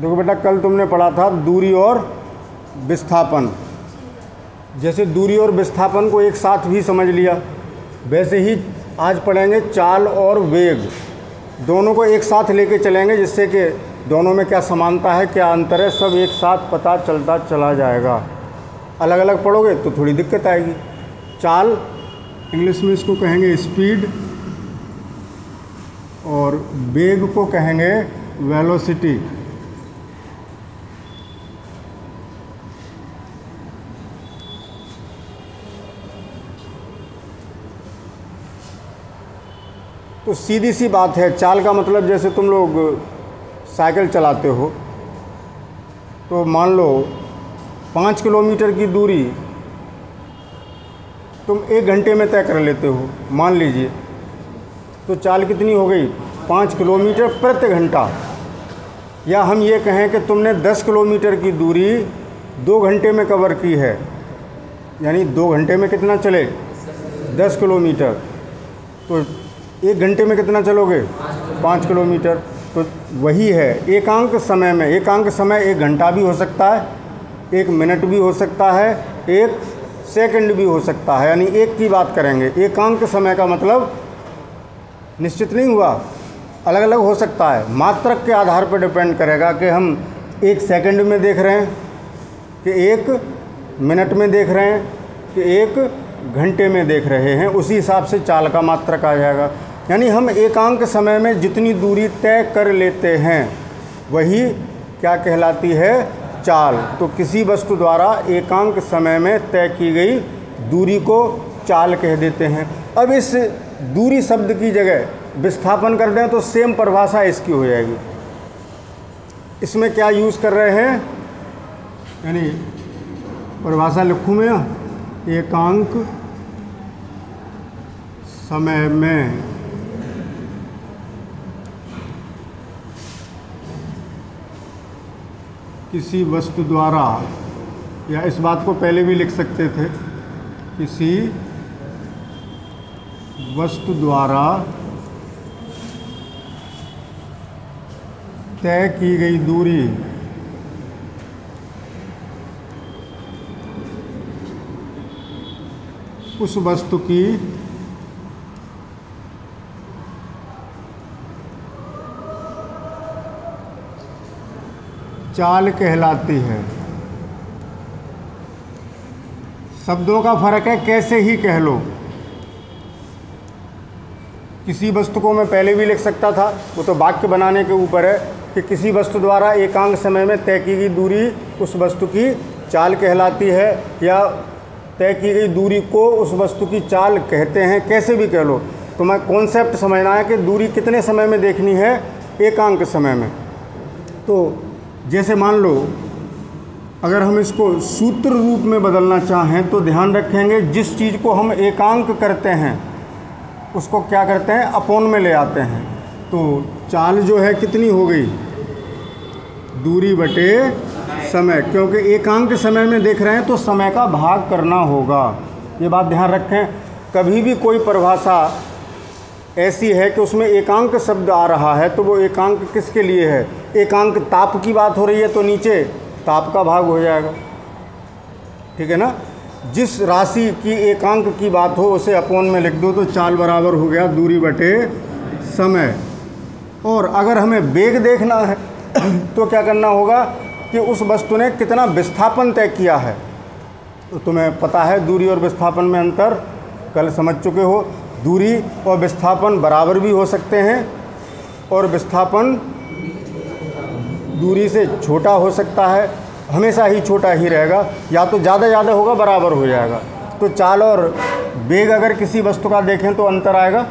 देखो बेटा, कल तुमने पढ़ा था दूरी और विस्थापन। जैसे दूरी और विस्थापन को एक साथ भी समझ लिया, वैसे ही आज पढ़ेंगे चाल और वेग, दोनों को एक साथ लेके चलेंगे, जिससे कि दोनों में क्या समानता है, क्या अंतर है, सब एक साथ पता चलता चला जाएगा। अलग अलग पढ़ोगे तो थोड़ी दिक्कत आएगी। चाल, इंग्लिश में इसको कहेंगे स्पीड, और वेग को कहेंगे वेलोसिटी। तो सीधी सी बात है, चाल का मतलब जैसे तुम लोग साइकिल चलाते हो, तो मान लो 5 किलोमीटर की दूरी तुम 1 घंटे में तय कर लेते हो, मान लीजिए, तो चाल कितनी हो गई? 5 किलोमीटर प्रति घंटा। या हम ये कहें कि तुमने 10 किलोमीटर की दूरी 2 घंटे में कवर की है, यानी 2 घंटे में कितना चले? 10 किलोमीटर। तो 1 घंटे में कितना चलोगे? 5 किलोमीटर। तो वही है, एकांक समय में, एकांक समय 1 घंटा भी हो सकता है, 1 मिनट भी हो सकता है, 1 सेकंड भी हो सकता है, यानी एक की बात करेंगे। एकांक समय का मतलब निश्चित नहीं हुआ, अलग अलग हो सकता है, मात्रक के आधार पर डिपेंड करेगा कि हम 1 सेकंड में देख रहे हैं, कि 1 मिनट में देख रहे हैं, कि 1 घंटे में देख रहे हैं, उसी हिसाब से चाल का मात्रक आ जाएगा। यानी हम एकांक समय में जितनी दूरी तय कर लेते हैं वही क्या कहलाती है? चाल। तो किसी वस्तु द्वारा एकांक समय में तय की गई दूरी को चाल कह देते हैं। अब इस दूरी शब्द की जगह विस्थापन कर दें तो सेम परिभाषा इसकी हो जाएगी। इसमें क्या यूज़ कर रहे हैं, यानी परिभाषा लिखूँ मैं, एकांक समय में किसी वस्तु द्वारा, या इस बात को पहले भी लिख सकते थे, किसी वस्तु द्वारा तय की गई दूरी उस वस्तु की चाल कहलाती है। शब्दों का फर्क है, कैसे ही कह लो। किसी वस्तु को मैं पहले भी लिख सकता था, वो तो वाक्य बनाने के ऊपर है, कि किसी वस्तु द्वारा एकांक समय में तय की गई दूरी उस वस्तु की चाल कहलाती है, या तय की गई दूरी को उस वस्तु की चाल कहते हैं, कैसे भी कह लो। तो मैं कॉन्सेप्ट समझना है कि दूरी कितने समय में देखनी है? एकांक समय में। तो जैसे मान लो, अगर हम इसको सूत्र रूप में बदलना चाहें तो ध्यान रखेंगे, जिस चीज़ को हम एकांक करते हैं उसको क्या करते हैं? अपोन में ले आते हैं। तो चाल जो है कितनी हो गई? दूरी बटे समय, क्योंकि एकांक समय में देख रहे हैं तो समय का भाग करना होगा। ये बात ध्यान रखें। कभी भी कोई परिभाषा ऐसी है कि उसमें एकांक शब्द आ रहा है तो वो एकांक किसके लिए है? एकांक ताप की बात हो रही है तो नीचे ताप का भाग हो जाएगा, ठीक है ना। जिस राशि की एकांक की बात हो उसे अपोन में लिख दो, तो चाल बराबर हो गया दूरी बटे समय। और अगर हमें वेग देखना है तो क्या करना होगा कि उस वस्तु ने कितना विस्थापन तय किया है। तो तुम्हें पता है दूरी और विस्थापन में अंतर, कल समझ चुके हो। दूरी और विस्थापन बराबर भी हो सकते हैं, और विस्थापन दूरी से छोटा हो सकता है, हमेशा ही छोटा ही रहेगा, या तो ज़्यादा होगा, बराबर हो जाएगा। तो चाल और वेग अगर किसी वस्तु का देखें तो अंतर आएगा।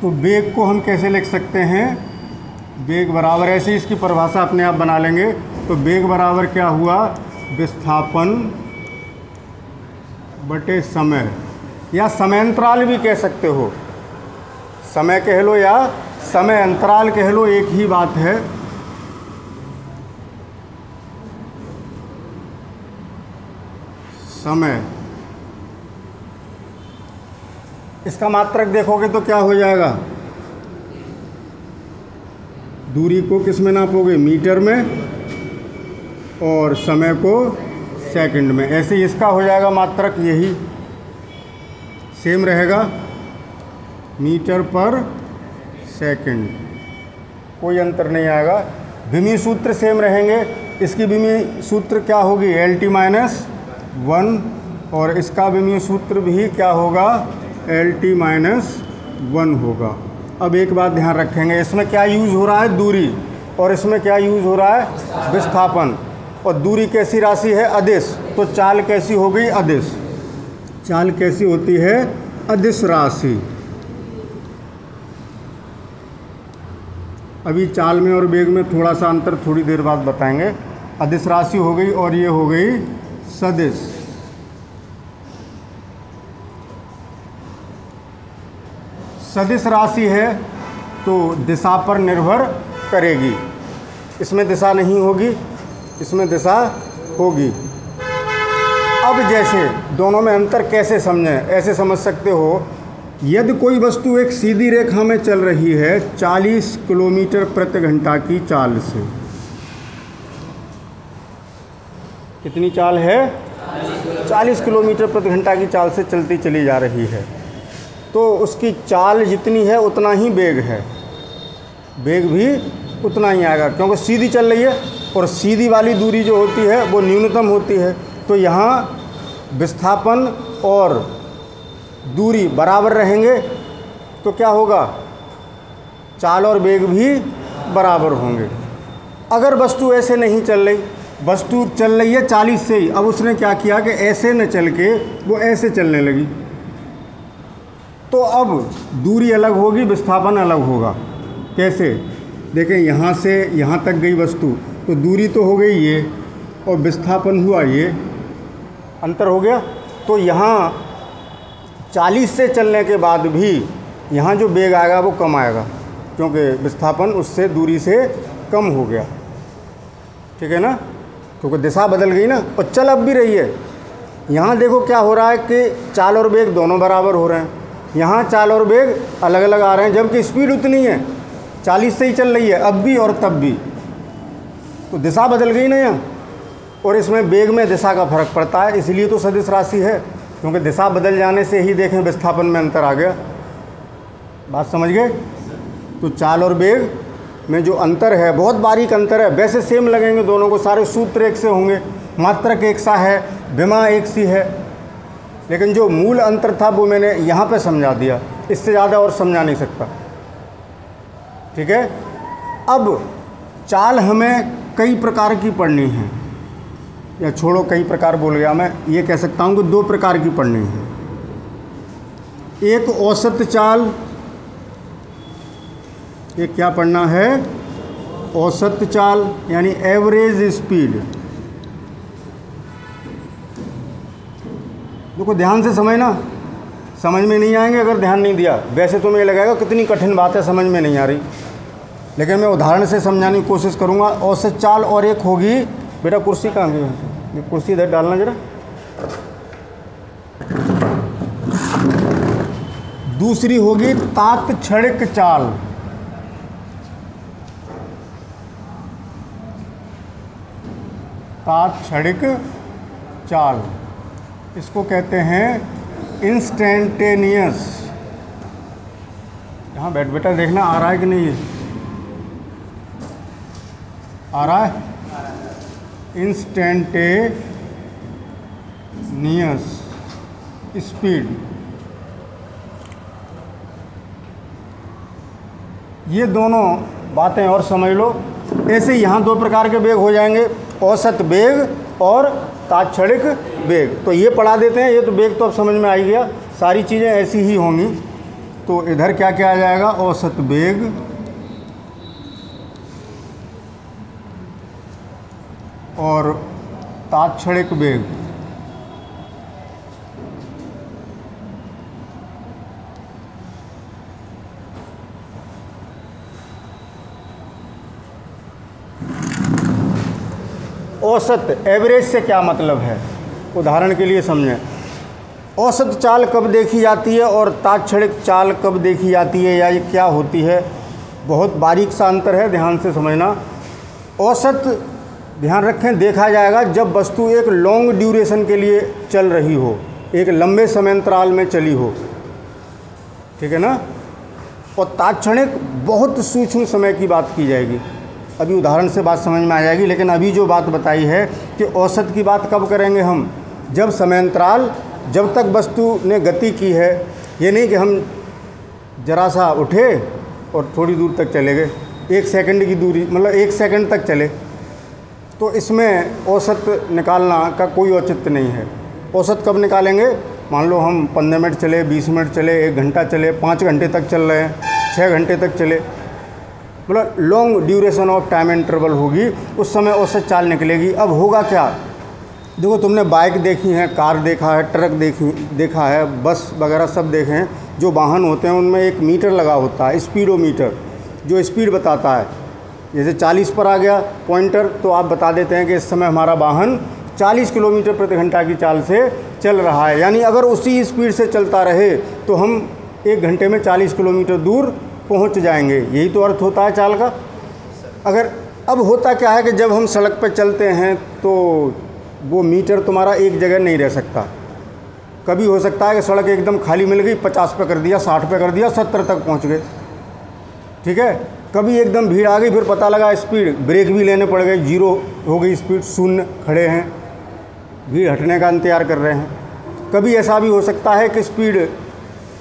तो वेग को हम कैसे लिख सकते हैं? वेग बराबर, ऐसे इसकी परिभाषा अपने आप बना लेंगे। तो वेग बराबर क्या हुआ? विस्थापन बटे समय, या समयांतराल भी कह सकते हो। समय कह लो या समय अंतराल कह लो, एक ही बात है। समय, इसका मात्रक देखोगे तो क्या हो जाएगा? दूरी को किस में नापोगे, मीटर में, और समय को सेकंड में। ऐसे ही इसका हो जाएगा मात्रक, यही सेम रहेगा, मीटर पर सेकंड, कोई अंतर नहीं आएगा। विमीय सूत्र सेम रहेंगे। इसकी विमीय सूत्र क्या होगी, LT-1, और इसका विमीय सूत्र भी क्या होगा, LT-1 होगा। अब एक बात ध्यान रखेंगे, इसमें क्या यूज़ हो रहा है, दूरी, और इसमें क्या यूज़ हो रहा है, विस्थापन। और दूरी कैसी राशि है, अदिश, तो चाल कैसी हो गई, अदिश। चाल कैसी होती है, अदिश राशि। अभी चाल में और वेग में थोड़ा सा अंतर थोड़ी देर बाद बताएंगे। अदिश राशि हो गई और ये हो गई सदिश। सदिश राशि है तो दिशा पर निर्भर करेगी, इसमें दिशा नहीं होगी, इसमें दिशा होगी। अब जैसे दोनों में अंतर कैसे समझें, ऐसे समझ सकते हो, यदि कोई वस्तु एक सीधी रेखा में चल रही है 40 किलोमीटर प्रति घंटा की चाल से, कितनी चाल है, 40 किलोमीटर प्रति घंटा की चाल से चलती चली जा रही है, तो उसकी चाल जितनी है उतना ही वेग है, वेग भी उतना ही आएगा, क्योंकि सीधी चल रही है और सीधी वाली दूरी जो होती है वो न्यूनतम होती है। तो यहाँ विस्थापन और दूरी बराबर रहेंगे तो क्या होगा, चाल और वेग भी बराबर होंगे। अगर वस्तु ऐसे नहीं चल रही, वस्तु चल रही है 40 से ही, अब उसने क्या किया कि ऐसे न चल के वो ऐसे चलने लगी, तो अब दूरी अलग होगी, विस्थापन अलग होगा। कैसे, देखें, यहाँ से यहाँ तक गई वस्तु, तो दूरी तो हो गई ये, और विस्थापन हुआ ये, अंतर हो गया। तो यहाँ 40 से चलने के बाद भी यहाँ जो वेग आएगा वो कम आएगा, क्योंकि विस्थापन उससे दूरी से कम हो गया, ठीक है ना, क्योंकि दिशा बदल गई ना, और चल अब भी रही है। यहाँ देखो क्या हो रहा है कि चाल और वेग दोनों बराबर हो रहे हैं, यहाँ चाल और वेग अलग अलग आ रहे हैं, जबकि स्पीड उतनी है, 40 से ही चल रही है अब भी और तब भी, तो दिशा बदल गई ना यहाँ, और इसमें वेग में दिशा का फर्क पड़ता है, इसलिए तो सदिश राशि है, क्योंकि दिशा बदल जाने से ही देखें विस्थापन में अंतर आ गया। बात समझ गए। तो चाल और वेग में जो अंतर है, बहुत बारीक अंतर है, वैसे सेम लगेंगे दोनों को, सारे सूत्र एक से होंगे, मात्रक एक सा है, विमा एक सी है, लेकिन जो मूल अंतर था वो मैंने यहाँ पे समझा दिया, इससे ज़्यादा और समझा नहीं सकता, ठीक है। अब चाल हमें कई प्रकार की पढ़नी है, या छोड़ो कई प्रकार बोल गया मैं, ये कह सकता हूँ कि 2 प्रकार की पढ़नी है। एक औसत चाल, ये क्या पढ़ना है, औसत चाल यानी एवरेज स्पीड। देखो ध्यान से समझना, समझ में नहीं आएंगे अगर ध्यान नहीं दिया, वैसे तो मुझे लगेगा कितनी कठिन बात है, समझ में नहीं आ रही, लेकिन मैं उदाहरण से समझाने की कोशिश करूँगा। औसत चाल और एक होगी, बेटा कुर्सी कहाँ गई, ये कुर्सी इधर डालना जरा। दूसरी होगी तात्क्षणिक चाल। तात्क्षणिक चाल, इसको कहते हैं इंस्टेंटेनियस। यहाँ बैठ बेटा, देखना आ रहा है कि नहीं, ये आ रहा है, इंस्टेंटेनियस स्पीड। ये दोनों बातें और समझ लो। ऐसे यहाँ 2 प्रकार के वेग हो जाएंगे, औसत वेग और तात्क्षणिक वेग। तो ये पढ़ा देते हैं, ये तो वेग तो अब समझ में आ ही गया, सारी चीज़ें ऐसी ही होंगी। तो इधर क्या क्या आ जाएगा, औसत वेग और तात्क्षणिक वेग। औसत एवरेज से क्या मतलब है, उदाहरण के लिए समझें। औसत चाल कब देखी जाती है और तात्क्षणिक चाल कब देखी जाती है, या ये क्या होती है, बहुत बारीक सा अंतर है, ध्यान से समझना। औसत ध्यान रखें, देखा जाएगा जब वस्तु एक लॉन्ग ड्यूरेशन के लिए चल रही हो, एक लंबे समय अंतराल में चली हो, ठीक है ना। और तात्क्षणिक बहुत सूक्ष्म समय की बात की जाएगी, अभी उदाहरण से बात समझ में आ जाएगी। लेकिन अभी जो बात बताई है कि औसत की बात कब करेंगे हम, जब समय अंतराल, जब तक वस्तु ने गति की है। ये नहीं कि हम जरा सा उठे और थोड़ी दूर तक चले गए, 1 सेकंड की दूरी, मतलब 1 सेकंड तक चले, तो इसमें औसत निकालना का कोई औचित्य नहीं है। औसत कब निकालेंगे, मान लो हम 15 मिनट चले, 20 मिनट चले, 1 घंटा चले, 5 घंटे तक चल रहे हैं, 6 घंटे तक चले, मतलब long duration of time interval होगी, उस समय औसत चाल निकलेगी। अब होगा क्या, देखो तुमने बाइक देखी है, कार देखा है, ट्रक देखा है, बस वगैरह सब देखे हैं। जो वाहन होते हैं उनमें एक मीटर लगा होता है, स्पीडोमीटर, जो स्पीड बताता है। जैसे 40 पर आ गया पॉइंटर, तो आप बता देते हैं कि इस समय हमारा वाहन 40 किलोमीटर प्रति घंटा की चाल से चल रहा है। यानी अगर उसी स्पीड से चलता रहे तो हम 1 घंटे में 40 किलोमीटर दूर पहुंच जाएंगे। यही तो अर्थ होता है चाल का। अगर अब होता क्या है कि जब हम सड़क पर चलते हैं तो वो मीटर तुम्हारा एक जगह नहीं रह सकता। कभी हो सकता है कि सड़क एकदम खाली मिल गई, 50 पे कर दिया, 60 पे कर दिया, 70 तक पहुंच गए, ठीक है। कभी एकदम भीड़ आ गई, फिर पता लगा स्पीड, ब्रेक भी लेने पड़ गए, 0 हो गई स्पीड, शून्य खड़े हैं, भीड़ हटने का इंतजार कर रहे हैं। कभी ऐसा भी हो सकता है कि स्पीड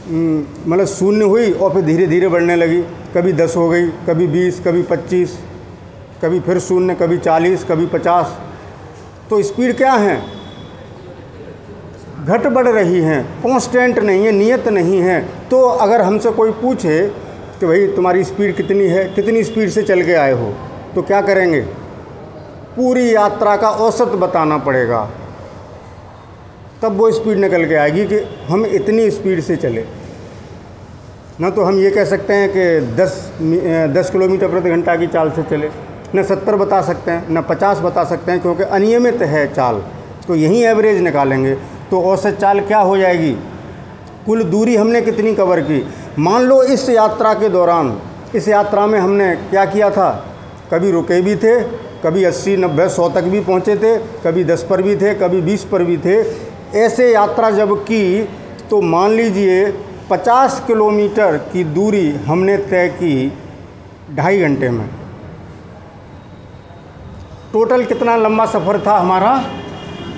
मतलब शून्य हुई और फिर धीरे धीरे बढ़ने लगी, कभी 10 हो गई, कभी 20, कभी 25, कभी फिर शून्य, कभी 40, कभी 50। तो स्पीड क्या है, घट बढ़ रही हैं, कांस्टेंट नहीं है, नियत नहीं है। तो अगर हमसे कोई पूछे कि भाई तुम्हारी स्पीड कितनी है, कितनी स्पीड से चल के आए हो, तो क्या करेंगे, पूरी यात्रा का औसत बताना पड़ेगा, तब वो स्पीड निकल के आएगी कि हम इतनी स्पीड से चले। ना तो हम ये कह सकते हैं कि 10 किलोमीटर प्रति घंटा की चाल से चले, न 70 बता सकते हैं, न 50 बता सकते हैं, क्योंकि अनियमित है चाल। तो यही एवरेज निकालेंगे, तो औसत चाल क्या हो जाएगी, कुल दूरी हमने कितनी कवर की। मान लो इस यात्रा के दौरान, इस यात्रा में हमने क्या किया था, कभी रुके भी थे, कभी 80, 90, 100 तक भी पहुँचे थे, कभी 10 पर भी थे, कभी 20 पर भी थे। ऐसे यात्रा जब की तो मान लीजिए 50 किलोमीटर की दूरी हमने तय की 2.5 घंटे में। टोटल कितना लंबा सफ़र था हमारा,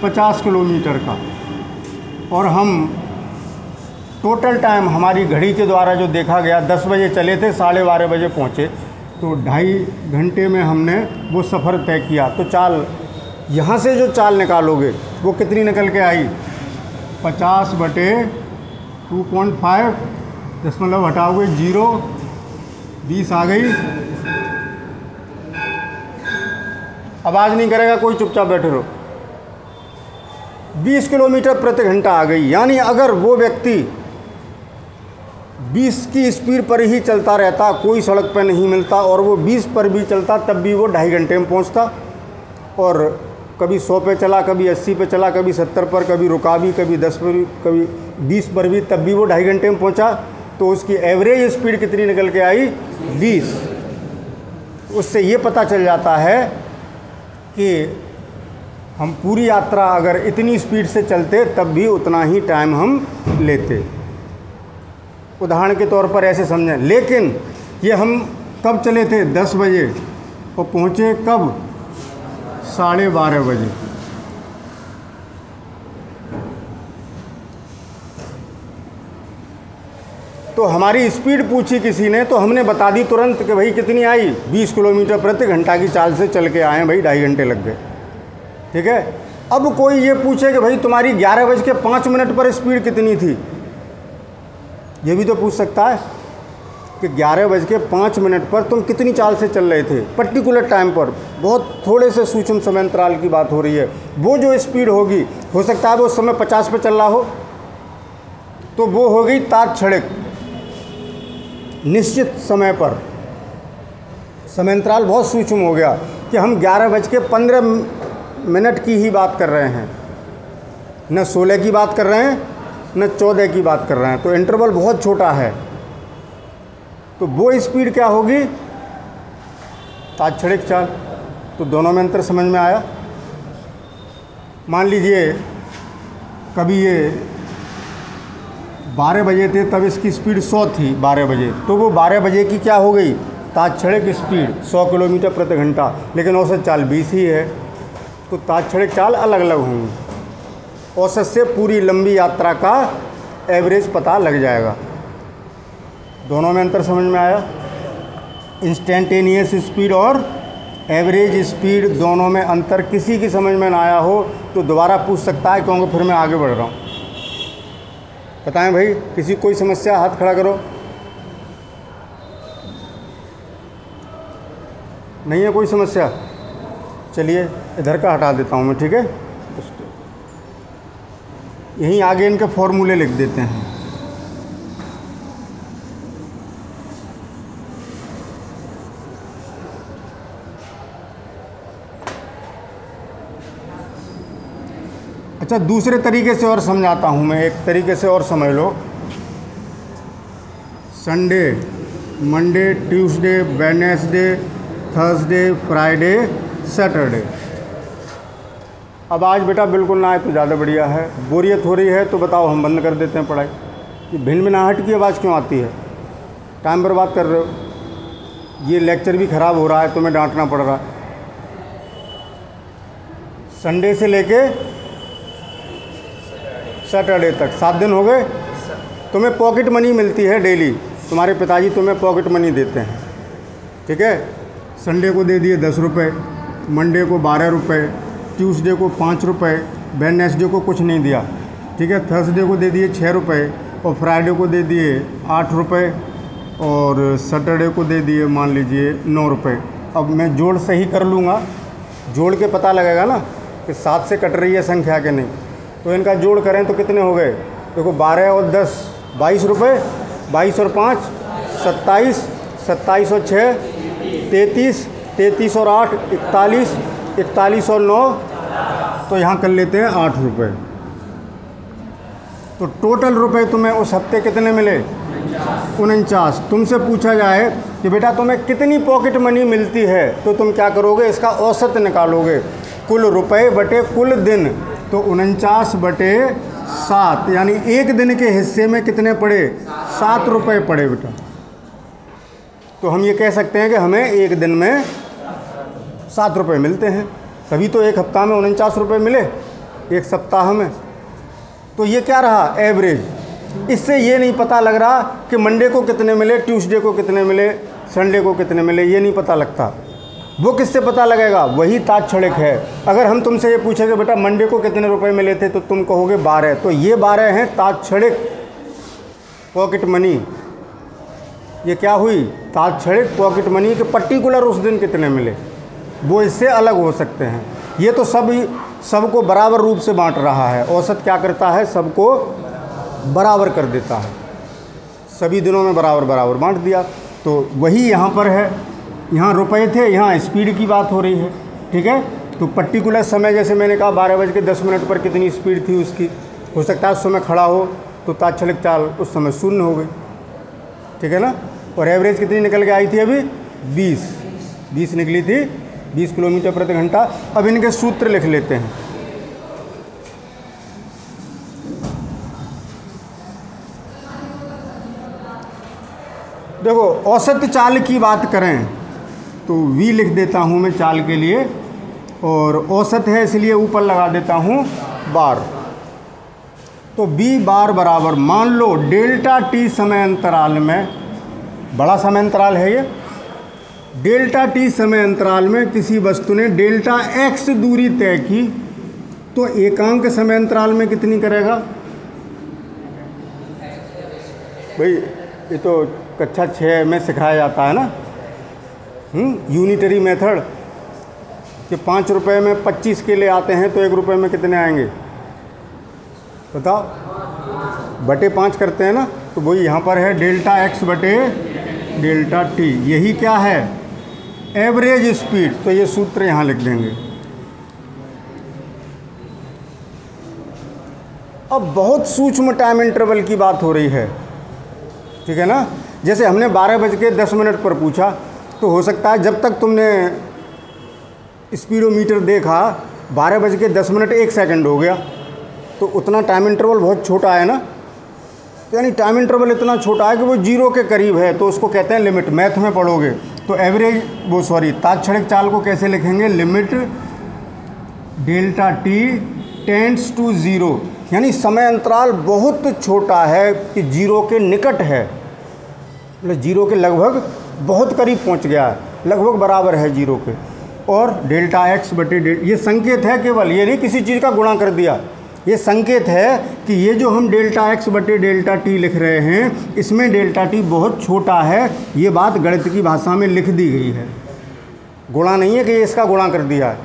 50 किलोमीटर का। और हम टोटल टाइम हमारी घड़ी के द्वारा जो देखा गया, 10 बजे चले थे, 12:30 बजे पहुँचे, तो 2.5 घंटे में हमने वो सफ़र तय किया। तो चाल, यहाँ से जो चाल निकालोगे वो कितनी निकल के आई, 50/2.5, दशमलव हटाओगे 0, 20 आ गई। आवाज़ नहीं करेगा कोई, चुपचाप बैठे रहो। 20 किलोमीटर प्रति घंटा आ गई। यानी अगर वो व्यक्ति 20 की स्पीड पर ही चलता रहता, कोई सड़क पर नहीं मिलता, और वो 20 पर भी चलता, तब भी वो 2.5 घंटे में पहुंचता। और कभी 100 पे चला, कभी 80 पे चला, कभी 70 पर, कभी रुका भी, कभी 10 पर भी, कभी 20 पर भी, तब भी वो 2.5 घंटे में पहुंचा। तो उसकी एवरेज स्पीड कितनी निकल के आई, 20। उससे ये पता चल जाता है कि हम पूरी यात्रा अगर इतनी स्पीड से चलते तब भी उतना ही टाइम हम लेते। उदाहरण के तौर पर ऐसे समझें। लेकिन ये हम कब चले थे, 10 बजे, और पहुँचे कब, 12:30 बजे। तो हमारी स्पीड पूछी किसी ने, तो हमने बता दी तुरंत कि भाई कितनी आई, 20 किलोमीटर प्रति घंटा की चाल से चल के आए भाई, 2.5 घंटे लग गए, ठीक है। अब कोई ये पूछे कि भाई तुम्हारी 11:05 पर स्पीड कितनी थी, ये भी तो पूछ सकता है कि 11:05 पर तुम कितनी चाल से चल रहे थे, पर्टिकुलर टाइम पर। बहुत थोड़े से सूक्ष्म समय अंतराल की बात हो रही है। वो जो स्पीड होगी, हो सकता है वो उस समय 50 पे चल रहा हो, तो वो हो गई तात्क्षणिक, निश्चित समय पर। समय अंतराल बहुत सूक्ष्म हो गया कि हम 11:15 की ही बात कर रहे हैं, न 16 की बात कर रहे हैं, न 14 की बात कर रहे हैं। तो इंटरवल बहुत छोटा है। तो वो स्पीड क्या होगी, तात्क्षणिक चाल। तो दोनों में अंतर समझ में आया। मान लीजिए कभी ये 12 बजे थे, तब इसकी स्पीड 100 थी 12 बजे, तो वो 12 बजे की क्या हो गई, तात्क्षणिक स्पीड 100 किलोमीटर प्रति घंटा, लेकिन औसत चाल 20 ही है। तो तात्क्षणिक चाल अलग अलग होंगी। औसत से पूरी लंबी यात्रा का एवरेज पता लग जाएगा। दोनों में अंतर समझ में आया। इंस्टेंटेनियस स्पीड और एवरेज स्पीड दोनों में अंतर किसी की समझ में ना आया हो तो दोबारा पूछ सकता है, क्योंकि फिर मैं आगे बढ़ रहा हूँ। बताएं भाई, किसी कोई समस्या, हाथ खड़ा करो। नहीं है कोई समस्या? चलिए इधर का हटा देता हूँ मैं, ठीक है। यहीं आगे इनके फॉर्मूले लिख देते हैं। अच्छा, दूसरे तरीके से और समझाता हूँ मैं, एक तरीके से और समझ लो। Sunday, Monday, Tuesday, Wednesday, Thursday, Friday, Saturday. अब आज बेटा बिल्कुल ना आए तो ज़्यादा बढ़िया है। बोरियत हो रही है तो बताओ, हम बंद कर देते हैं पढ़ाई। ये भिन्न भिन्नाहट की आवाज़ क्यों आती है? टाइम बर्बाद कर रहे हो। ये लेक्चर भी ख़राब हो रहा है, तुम्हें डांटना पड़ रहा है। संडे से लेके सैटरडे तक 7 दिन हो गए। तुम्हें पॉकेट मनी मिलती है डेली, तुम्हारे पिताजी तुम्हें पॉकेट मनी देते हैं, ठीक है। संडे को दे दिए 10 रुपये, मंडे को 12 रुपये, ट्यूसडे को 5 रुपये, वेडनेसडे को कुछ नहीं दिया, ठीक है। थर्सडे को दे दिए 6 रुपये और फ्राइडे को दे दिए 8 रुपये और सैटरडे को दे दिए मान लीजिए 9 रुपये। अब मैं जोड़ सही कर लूँगा, जोड़ के पता लगेगा ना कि 7 से कट रही है संख्या के नहीं। तो इनका जोड़ करें तो कितने हो गए? देखो 12 और 10 22 रुपये, 22 और 5 27, 27 और 6 33, 33 और 8 41, 41 और 9, तो यहाँ कर लेते हैं 8 रुपये। तो टोटल रुपए तुम्हें उस हफ्ते कितने मिले? 49। तुमसे पूछा जाए कि बेटा तुम्हें कितनी पॉकेट मनी मिलती है, तो तुम क्या करोगे? इसका औसत निकालोगे, कुल रुपए बटे कुल दिन। तो 49/7, यानी एक दिन के हिस्से में कितने पड़े? 7 रुपये पड़े बेटा। तो हम ये कह सकते हैं कि हमें एक दिन में 7 रुपये मिलते हैं, तभी तो एक हफ्ता में 49 रुपये मिले, एक सप्ताह में। तो ये क्या रहा? एवरेज। इससे ये नहीं पता लग रहा कि मंडे को कितने मिले, ट्यूसडे को कितने मिले, संडे को कितने मिले, ये नहीं पता लगता। वो किससे पता लगेगा? वही तात्क्षणिक है। अगर हम तुमसे ये पूछेंगे बेटा मंडे को कितने रुपए मिले थे, तो तुम कहोगे 12, तो ये 12 हैं तात्क्षणिक पॉकेट मनी। ये क्या हुई? तात्क्षणिक पॉकेट मनी के पर्टिकुलर उस दिन कितने मिले, वो इससे अलग हो सकते हैं। ये तो सबको बराबर रूप से बांट रहा है। औसत क्या करता है? सबको बराबर कर देता है, सभी दिनों में बराबर बराबर बांट दिया। तो वही यहाँ पर है, यहाँ रुपए थे, यहाँ स्पीड की बात हो रही है, ठीक है। तो पर्टिकुलर समय, जैसे मैंने कहा 12:10 पर कितनी स्पीड थी उसकी, हो सकता है उस समय खड़ा हो तो तात्क्षणिक चाल उस समय 0 हो गई, ठीक है ना। और एवरेज कितनी निकल के आई थी? अभी 20 निकली थी, 20 किलोमीटर प्रति घंटा। अब इनके सूत्र लिख लेते हैं। देखो, औसत चाल की बात करें तो v लिख देता हूँ मैं चाल के लिए, और औसत है इसलिए ऊपर लगा देता हूँ बार। तो b बार बराबर, मान लो डेल्टा t समय अंतराल में, बड़ा समय अंतराल है ये, डेल्टा t समय अंतराल में किसी वस्तु ने डेल्टा x दूरी तय की, तो एकांक समय अंतराल में कितनी करेगा? भाई ये तो कक्षा 6 में सिखाया जाता है ना, यूनिटरी मेथड, कि 5 रुपये में 25 केले आते हैं तो 1 रुपये में कितने आएंगे बताओ? बटे 5 करते हैं ना। तो वही यहाँ पर है डेल्टा x बटे डेल्टा t। यही क्या है? Average speed. तो ये सूत्र यहाँ लिख देंगे। अब बहुत सूक्ष्म टाइम इंटरवल की बात हो रही है, ठीक है ना। जैसे हमने 12:10 पर पूछा, तो हो सकता है जब तक तुमने स्पीडोमीटर देखा 12:10 1 सेकंड हो गया, तो उतना टाइम इंटरवल बहुत छोटा है ना, यानी टाइम इंटरवल इतना छोटा है कि वो 0 के करीब है, तो उसको कहते हैं लिमिट। मैथ में पढ़ोगे तो तात्क्षणिक चाल को कैसे लिखेंगे? Limit delta T tends to 0, यानी समय अंतराल बहुत छोटा है कि 0 के निकट है, मतलब 0 के लगभग बहुत करीब पहुंच गया है, लगभग बराबर है 0 के। और डेल्टा एक्स बटे ये संकेत है केवल, ये नहीं किसी चीज़ का गुणा कर दिया, ये संकेत है कि ये जो हम डेल्टा एक्स बटे डेल्टा टी लिख रहे हैं, इसमें डेल्टा टी बहुत छोटा है। ये बात गणित की भाषा में लिख दी गई है, गुणा नहीं है कि ये इसका गुणा कर दिया है।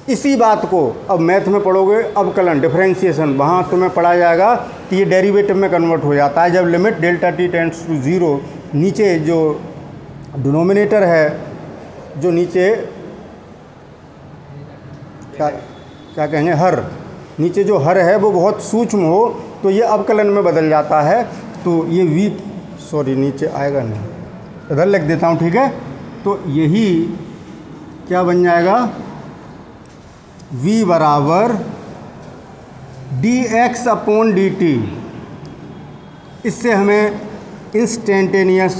इसी बात को अब मैथ में पढ़ोगे, अवकलन डिफरेंशिएशन, वहाँ तुम्हें पढ़ा जाएगा कि ये डेरिवेटिव में कन्वर्ट हो जाता है जब limit delta T tends to 0, नीचे जो डिनोमिनेटर है, जो नीचे क्या कहेंगे, हर, नीचे जो हर है वो बहुत सूक्ष्म हो तो ये अवकलन में बदल जाता है। तो ये नीचे आएगा नहीं, इधर लिख देता हूँ, ठीक है। तो यही क्या बन जाएगा, v बराबर dx अपॉन dt। इससे हमें इंस्टेंटेनियस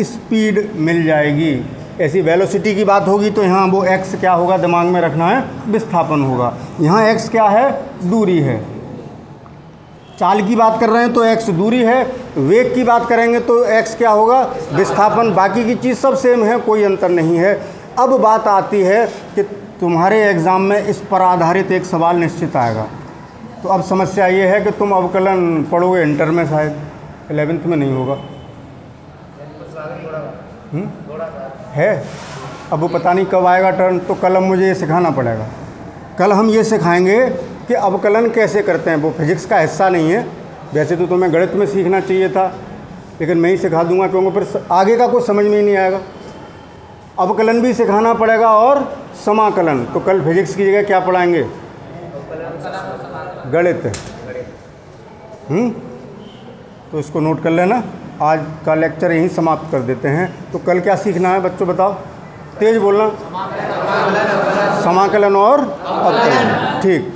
स्पीड मिल जाएगी। ऐसी वेलोसिटी की बात होगी तो यहाँ वो x क्या होगा दिमाग में रखना है, विस्थापन होगा। यहाँ x क्या है, दूरी है। चाल की बात कर रहे हैं तो x दूरी है, वेग की बात करेंगे तो x क्या होगा, विस्थापन। बाकी की चीज़ सब सेम है, कोई अंतर नहीं है। अब बात आती है कि तुम्हारे एग्ज़ाम में इस पर आधारित एक सवाल निश्चित आएगा। तो अब समस्या ये है कि तुम अवकलन पढ़ोगे इंटर में, शायद 11th में नहीं होगा है। अब वो पता नहीं कब आएगा टर्न, तो कल अब मुझे ये सिखाना पड़ेगा। कल हम ये सिखाएंगे कि अवकलन कैसे करते हैं। वो फिजिक्स का हिस्सा नहीं है, वैसे तो तुम्हें गणित में सीखना चाहिए था, लेकिन मैं ही सिखा दूंगा क्योंकि फिर आगे का कुछ समझ में ही नहीं आएगा। अवकलन भी सिखाना पड़ेगा और समाकलन। तो कल फिजिक्स की जगह क्या पढ़ाएंगे, गणित। तो इसको नोट कर लेना। आज का लेक्चर यहीं समाप्त कर देते हैं। तो कल क्या सीखना है बच्चों, बताओ, तेज बोलना। समाकलन और अवकलन, ठीक।